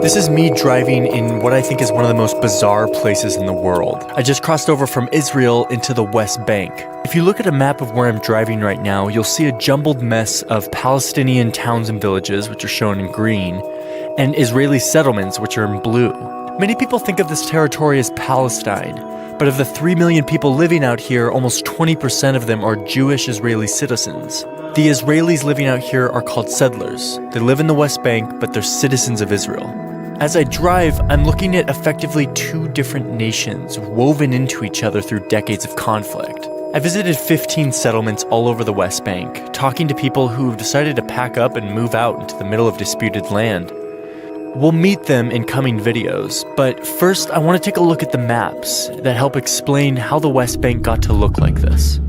This is me driving in what I think is one of the most bizarre places in the world. I just crossed over from Israel into the West Bank. If you look at a map of where I'm driving right now, you'll see a jumbled mess of Palestinian towns and villages, which are shown in green, and Israeli settlements, which are in blue. Many people think of this territory as Palestine, but of the 3 million people living out here, almost 20% of them are Jewish Israeli citizens. The Israelis living out here are called settlers. They live in the West Bank, but they're citizens of Israel. As I drive, I'm looking at effectively two different nations woven into each other through decades of conflict. I visited 15 settlements all over the West Bank, talking to people who've decided to pack up and move out into the middle of disputed land. We'll meet them in coming videos, but first I want to take a look at the maps that help explain how the West Bank got to look like this.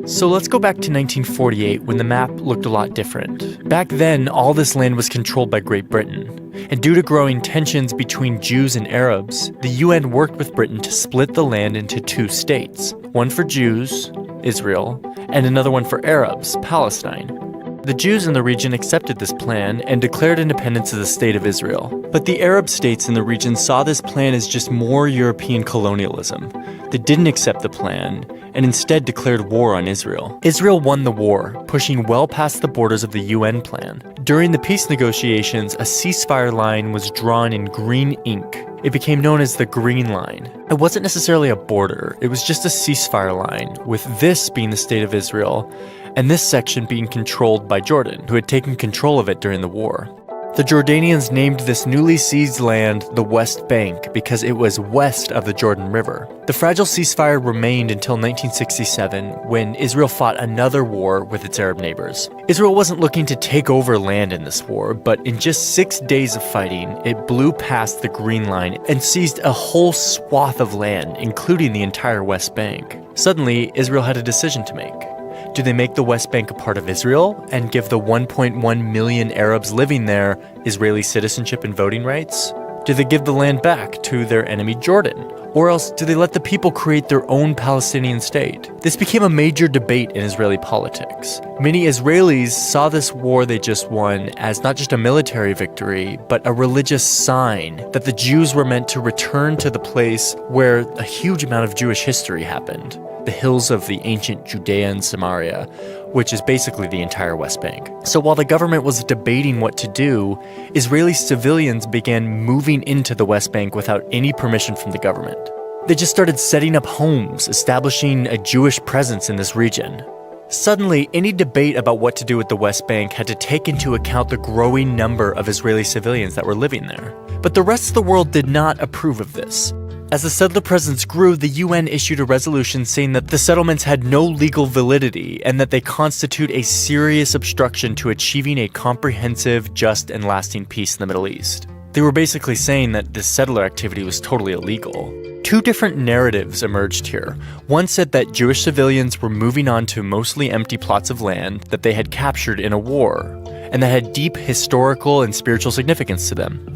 So let's go back to 1948 when the map looked a lot different. Back then, all this land was controlled by Great Britain. And due to growing tensions between Jews and Arabs, the UN worked with Britain to split the land into two states. One for Jews, Israel, and another one for Arabs, Palestine. The Jews in the region accepted this plan and declared independence of the State of Israel. But the Arab states in the region saw this plan as just more European colonialism. They didn't accept the plan and instead declared war on Israel. Israel won the war, pushing well past the borders of the UN plan. During the peace negotiations, a ceasefire line was drawn in green ink. It became known as the Green Line. It wasn't necessarily a border, it was just a ceasefire line, with this being the State of Israel, and this section being controlled by Jordan, who had taken control of it during the war. The Jordanians named this newly seized land the West Bank because it was west of the Jordan River. The fragile ceasefire remained until 1967, when Israel fought another war with its Arab neighbors. Israel wasn't looking to take over land in this war, but in just 6 days of fighting, it blew past the Green Line and seized a whole swath of land, including the entire West Bank. Suddenly, Israel had a decision to make. Do they make the West Bank a part of Israel and give the 1.1 million Arabs living there Israeli citizenship and voting rights? Do they give the land back to their enemy Jordan? Or else do they let the people create their own Palestinian state? This became a major debate in Israeli politics. Many Israelis saw this war they just won as not just a military victory, but a religious sign that the Jews were meant to return to the place where a huge amount of Jewish history happened. The hills of the ancient Judea and Samaria, which is basically the entire West Bank. So while the government was debating what to do, Israeli civilians began moving into the West Bank without any permission from the government. They just started setting up homes, establishing a Jewish presence in this region. Suddenly, any debate about what to do with the West Bank had to take into account the growing number of Israeli civilians that were living there. But the rest of the world did not approve of this. As the settler presence grew, the UN issued a resolution saying that the settlements had no legal validity and that they constitute a serious obstruction to achieving a comprehensive, just, and lasting peace in the Middle East. They were basically saying that this settler activity was totally illegal. Two different narratives emerged here. One said that Jewish civilians were moving on to mostly empty plots of land that they had captured in a war, and that had deep historical and spiritual significance to them.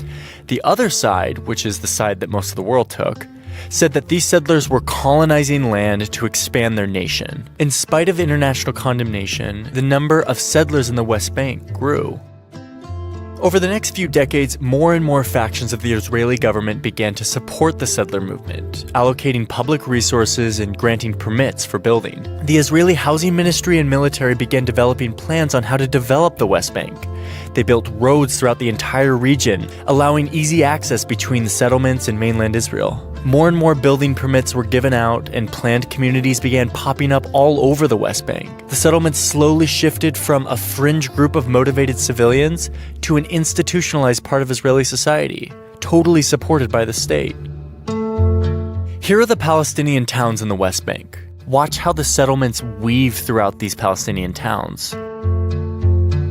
The other side, which is the side that most of the world took, said that these settlers were colonizing land to expand their nation. In spite of international condemnation, the number of settlers in the West Bank grew. Over the next few decades, more and more factions of the Israeli government began to support the settler movement, allocating public resources and granting permits for building. The Israeli Housing Ministry and military began developing plans on how to develop the West Bank. They built roads throughout the entire region, allowing easy access between the settlements and mainland Israel. More and more building permits were given out, and planned communities began popping up all over the West Bank. The settlements slowly shifted from a fringe group of motivated civilians to an institutionalized part of Israeli society, totally supported by the state. Here are the Palestinian towns in the West Bank. Watch how the settlements weave throughout these Palestinian towns.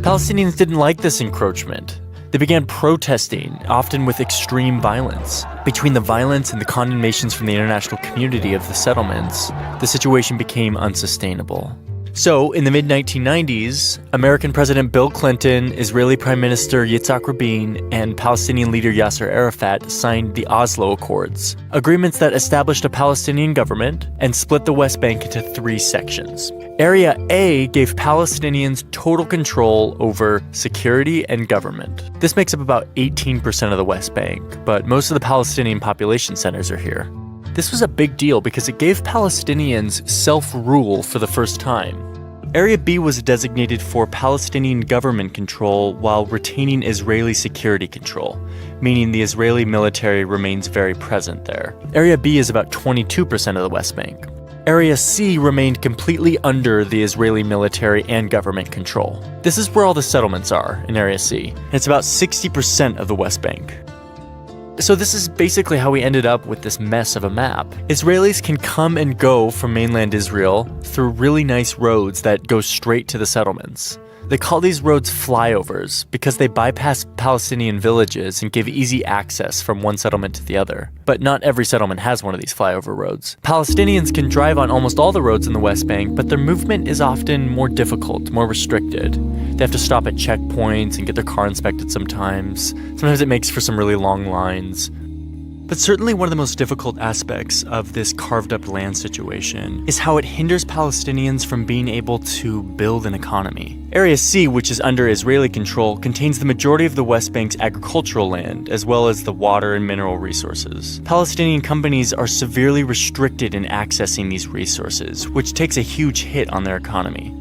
Palestinians didn't like this encroachment. They began protesting, often with extreme violence. Between the violence and the condemnations from the international community of the settlements, the situation became unsustainable. So, in the mid-1990s, American President Bill Clinton, Israeli Prime Minister Yitzhak Rabin, and Palestinian leader Yasser Arafat signed the Oslo Accords, agreements that established a Palestinian government and split the West Bank into 3 sections. Area A gave Palestinians total control over security and government. This makes up about 18% of the West Bank, but most of the Palestinian population centers are here. This was a big deal because it gave Palestinians self-rule for the first time. Area B was designated for Palestinian government control while retaining Israeli security control, meaning the Israeli military remains very present there. Area B is about 22% of the West Bank. Area C remained completely under the Israeli military and government control. This is where all the settlements are in Area C, and it's about 60% of the West Bank. So this is basically how we ended up with this mess of a map. Israelis can come and go from mainland Israel through really nice roads that go straight to the settlements. They call these roads flyovers because they bypass Palestinian villages and give easy access from one settlement to the other. But not every settlement has one of these flyover roads. Palestinians can drive on almost all the roads in the West Bank, but their movement is often more difficult, more restricted. They have to stop at checkpoints and get their car inspected sometimes. Sometimes it makes for some really long lines. But certainly one of the most difficult aspects of this carved-up land situation is how it hinders Palestinians from being able to build an economy. Area C, which is under Israeli control, contains the majority of the West Bank's agricultural land, as well as the water and mineral resources. Palestinian companies are severely restricted in accessing these resources, which takes a huge hit on their economy.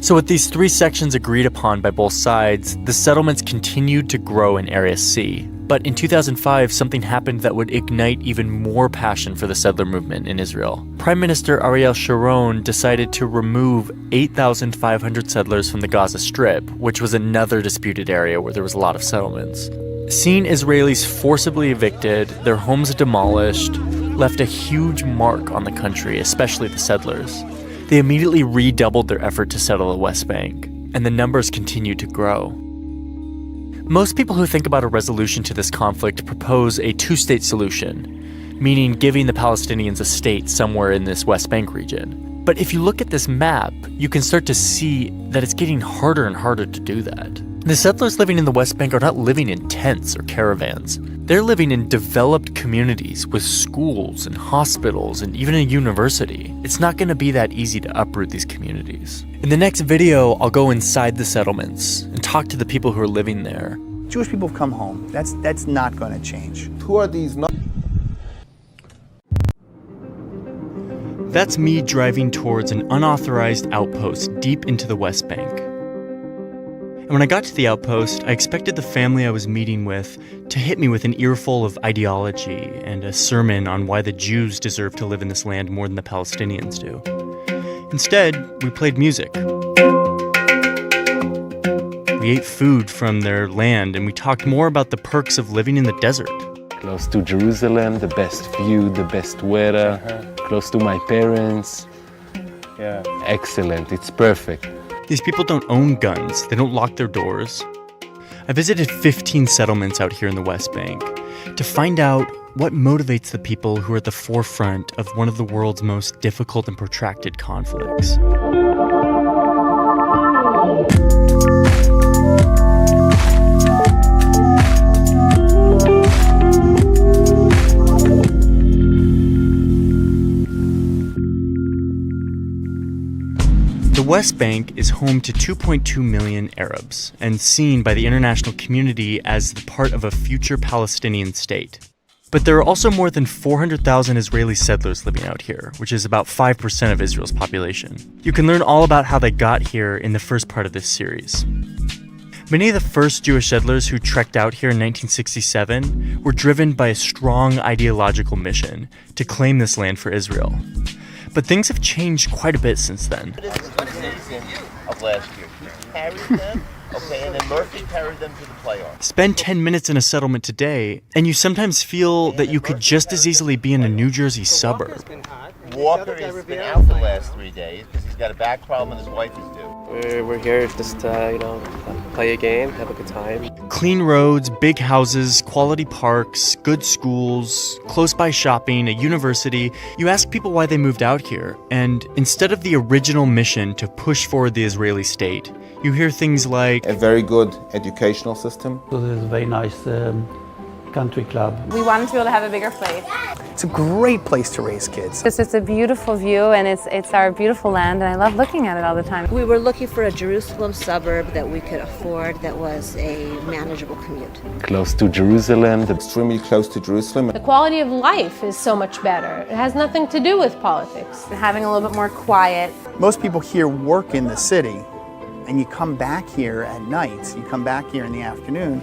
So with these 3 sections agreed upon by both sides, the settlements continued to grow in Area C. But in 2005, something happened that would ignite even more passion for the settler movement in Israel. Prime Minister Ariel Sharon decided to remove 8,500 settlers from the Gaza Strip, which was another disputed area where there was a lot of settlements. Seeing Israelis forcibly evicted, their homes demolished, left a huge mark on the country, especially the settlers. They immediately redoubled their effort to settle the West Bank, and the numbers continued to grow. Most people who think about a resolution to this conflict propose a 2-state solution, meaning giving the Palestinians a state somewhere in this West Bank region. But if you look at this map, you can start to see that it's getting harder and harder to do that. The settlers living in the West Bank are not living in tents or caravans. They're living in developed communities with schools and hospitals and even a university. It's not going to be that easy to uproot these communities. In the next video, I'll go inside the settlements and talk to the people who are living there. Jewish people have come home. That's not going to change. Who are these? That's me driving towards an unauthorized outpost deep into the West Bank. And when I got to the outpost, I expected the family I was meeting with to hit me with an earful of ideology and a sermon on why the Jews deserve to live in this land more than the Palestinians do. Instead, we played music. We ate food from their land, and we talked more about the perks of living in the desert. Close to Jerusalem, the best view, the best weather, close to my parents. Yeah. Excellent, it's perfect. These people don't own guns, they don't lock their doors. I visited 15 settlements out here in the West Bank to find out what motivates the people who are at the forefront of one of the world's most difficult and protracted conflicts. The West Bank is home to 2.2 million Arabs and seen by the international community as the part of a future Palestinian state. But there are also more than 400,000 Israeli settlers living out here, which is about 5% of Israel's population. You can learn all about how they got here in the first part of this series. Many of the first Jewish settlers who trekked out here in 1967 were driven by a strong ideological mission to claim this land for Israel. But things have changed quite a bit since then. Of last year. He carried them, okay, and then Murphy carried them to the playoffs. Spend 10 minutes in a settlement today, and you sometimes feel that you could just as easily be in a New Jersey suburb. Walker has been out the last 3 days because he's got a back problem and his wife is due. We're here just to, play a game, have a good time. Clean roads, big houses, quality parks, good schools, close-by shopping, a university. You ask people why they moved out here, and instead of the original mission to push forward the Israeli state, you hear things like, a very good educational system. So there's a very nice country club. We wanted to be able to have a bigger place. It's a great place to raise kids. It's just a beautiful view, and it's our beautiful land, and I love looking at it all the time. We were looking for a Jerusalem suburb that we could afford, that was a manageable commute. Close to Jerusalem, Extremely close to Jerusalem. The quality of life is so much better. It has nothing to do with politics. Having a little bit more quiet. Most people here work in the city, and you come back here at night, you come back here in the afternoon,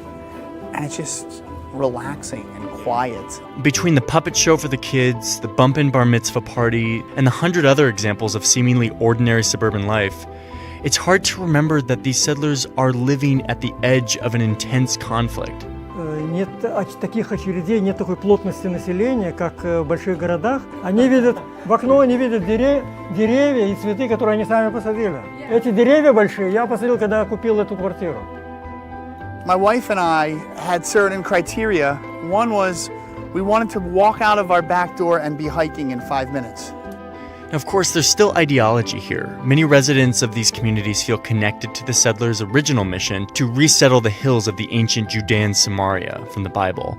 and it's just relaxing and quiet. between the puppet show for the kids, the bump-in bar mitzvah party, and the 100 other examples of seemingly ordinary suburban life, it's hard to remember that these settlers are living at the edge of an intense conflict. Нет таких очередей, нет такой плотности населения, как в больших городах. Они видят в окно, они видят деревья и цветы, которые они сами посадили. Эти деревья большие я посадил, когда купил эту квартиру. My wife and I had certain criteria. One was we wanted to walk out of our back door and be hiking in 5 minutes. Now, of course, there's still ideology here. Many residents of these communities feel connected to the settlers' original mission to resettle the hills of the ancient Judean Samaria from the Bible,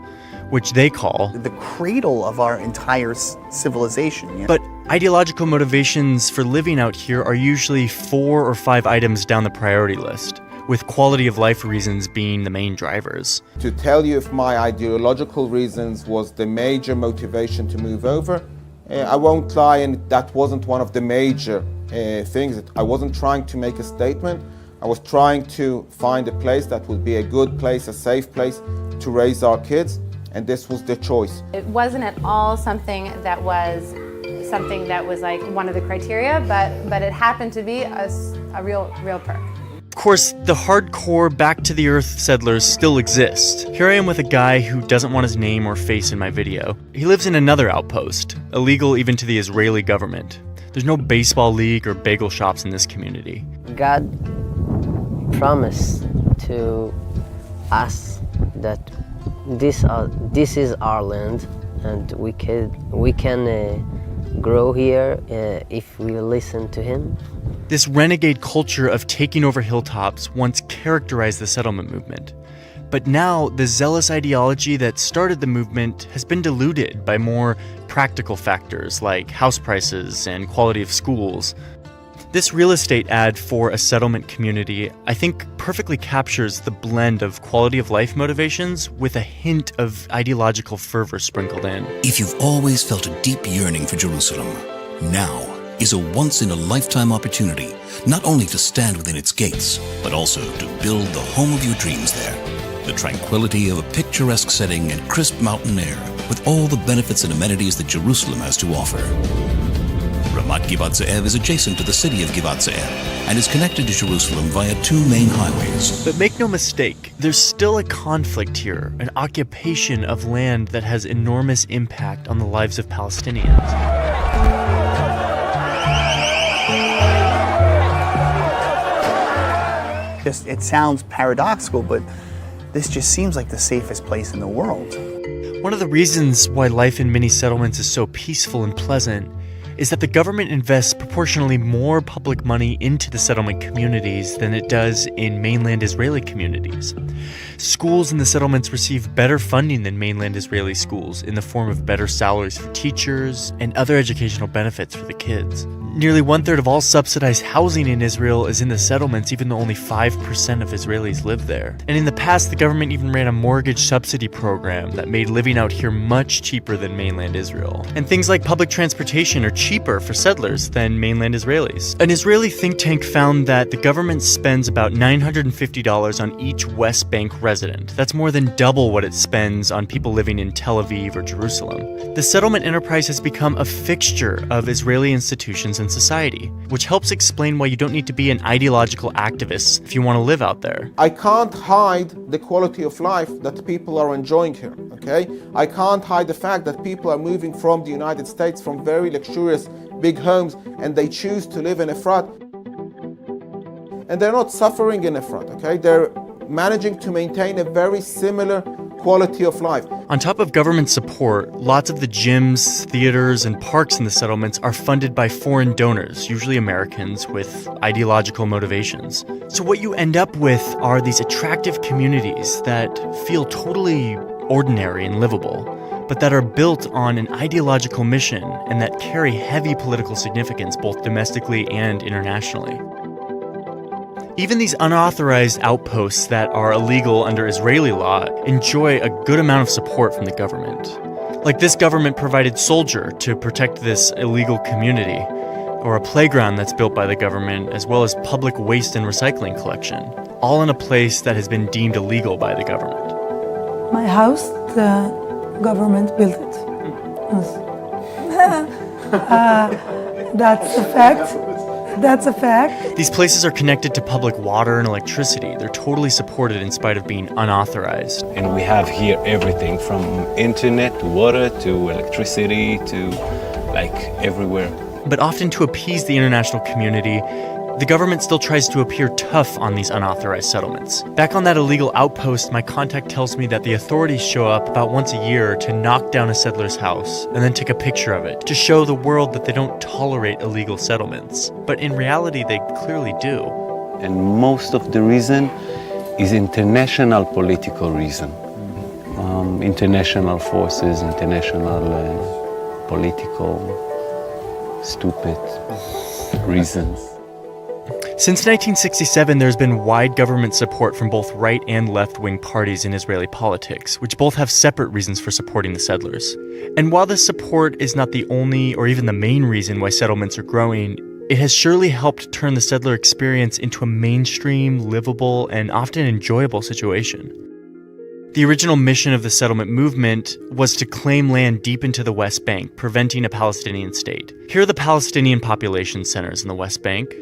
which they call The cradle of our entire civilization. You know? But ideological motivations for living out here are usually 4 or 5 items down the priority list, with quality of life reasons being the main drivers. To tell you if my ideological reasons was the major motivation to move over, I won't lie, and that wasn't one of the major things. I wasn't trying to make a statement. I was trying to find a place that would be a good place, a safe place to raise our kids, and this was the choice. It wasn't at all something that was like one of the criteria, but it happened to be a real perk. Of course, the hardcore back-to-the-earth settlers still exist. Here I am with a guy who doesn't want his name or face in my video. He lives in another outpost, illegal even to the Israeli government. There's no baseball league or bagel shops in this community. God promised to us that this is our land, and we can grow here if we listen to Him. This renegade culture of taking over hilltops once characterized the settlement movement. But now, the zealous ideology that started the movement has been diluted by more practical factors like house prices and quality of schools. This real estate ad for a settlement community, I think, perfectly captures the blend of quality of life motivations with a hint of ideological fervor sprinkled in. If you've always felt a deep yearning for Jerusalem, now is a once-in-a-lifetime opportunity not only to stand within its gates, but also to build the home of your dreams there. The tranquility of a picturesque setting and crisp mountain air, with all the benefits and amenities that Jerusalem has to offer. Ramat Givat Ze'ev is adjacent to the city of Givat Ze'ev and is connected to Jerusalem via 2 main highways. But make no mistake, there's still a conflict here, an occupation of land that has enormous impact on the lives of Palestinians. It sounds paradoxical, but this just seems like the safest place in the world. One of the reasons why life in many settlements is so peaceful and pleasant is that the government invests proportionally more public money into the settlement communities than it does in mainland Israeli communities. Schools in the settlements receive better funding than mainland Israeli schools in the form of better salaries for teachers and other educational benefits for the kids. Nearly 1/3 of all subsidized housing in Israel is in the settlements, even though only 5% of Israelis live there. And in the past, the government even ran a mortgage subsidy program that made living out here much cheaper than mainland Israel. And things like public transportation are cheaper for settlers than mainland Israelis. An Israeli think tank found that the government spends about $950 on each West Bank resident. That's more than double what it spends on people living in Tel Aviv or Jerusalem. The settlement enterprise has become a fixture of Israeli institutions and society, which helps explain why you don't need to be an ideological activist if you want to live out there. I can't hide the quality of life that people are enjoying here, okay? I can't hide the fact that people are moving from the United States from very luxurious big homes, and they choose to live in Efrat. And they're not suffering in Efrat, okay? They're managing to maintain a very similar quality of life. On top of government support, lots of the gyms, theaters, and parks in the settlements are funded by foreign donors, usually Americans, with ideological motivations. So what you end up with are these attractive communities that feel totally ordinary and livable, but that are built on an ideological mission and that carry heavy political significance both domestically and internationally. Even these unauthorized outposts that are illegal under Israeli law enjoy a good amount of support from the government. Like this government-provided soldier to protect this illegal community, or a playground that's built by the government, as well as public waste and recycling collection, all in a place that has been deemed illegal by the government. My house, the government built it. That's a fact. That's a fact. These places are connected to public water and electricity. They're totally supported in spite of being unauthorized. And we have here everything from internet to water to electricity to like everywhere. But often to appease the international community, the government still tries to appear tough on these unauthorized settlements. Back on that illegal outpost, my contact tells me that the authorities show up about once a year to knock down a settler's house and then take a picture of it to show the world that they don't tolerate illegal settlements. But in reality, they clearly do. And most of the reason is international political reason. International forces, international political stupid reasons. Since 1967, there's been wide government support from both right and left-wing parties in Israeli politics, which both have separate reasons for supporting the settlers. And while this support is not the only or even the main reason why settlements are growing, it has surely helped turn the settler experience into a mainstream, livable, and often enjoyable situation. The original mission of the settlement movement was to claim land deep into the West Bank, preventing a Palestinian state. Here are the Palestinian population centers in the West Bank,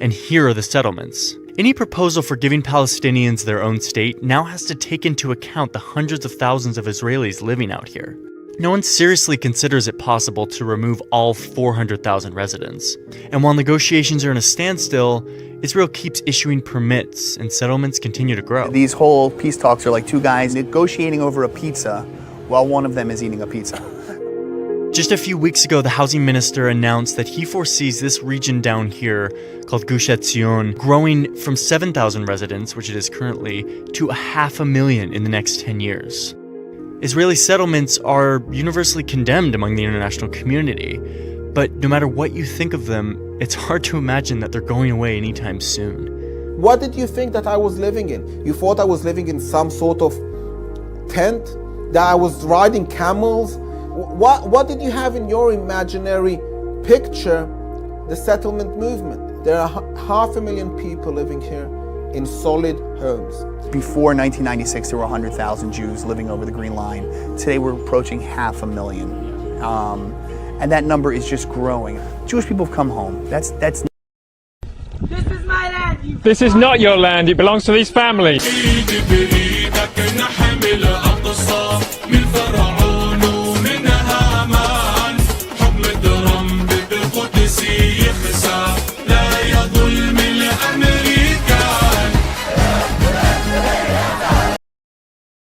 and here are the settlements. Any proposal for giving Palestinians their own state now has to take into account the hundreds of thousands of Israelis living out here. No one seriously considers it possible to remove all 400,000 residents. And while negotiations are in a standstill, Israel keeps issuing permits and settlements continue to grow. These whole peace talks are like two guys negotiating over a pizza while one of them is eating a pizza. Just a few weeks ago, the housing minister announced that he foresees this region down here, called Gush Etzion, growing from 7,000 residents, which it is currently, to 500,000 in the next 10 years. Israeli settlements are universally condemned among the international community, but no matter what you think of them, it's hard to imagine that they're going away anytime soon. What did you think that I was living in? You thought I was living in some sort of tent? That I was riding camels? What did you have in your imaginary picture the settlement movement? There are 500,000 people living here in solid homes. Before 1996, there were 100,000 Jews living over the Green Line. Today, we're approaching 500,000. And that number is just growing. Jewish people have come home. That's. This is my land. This is not your land. It belongs to these families.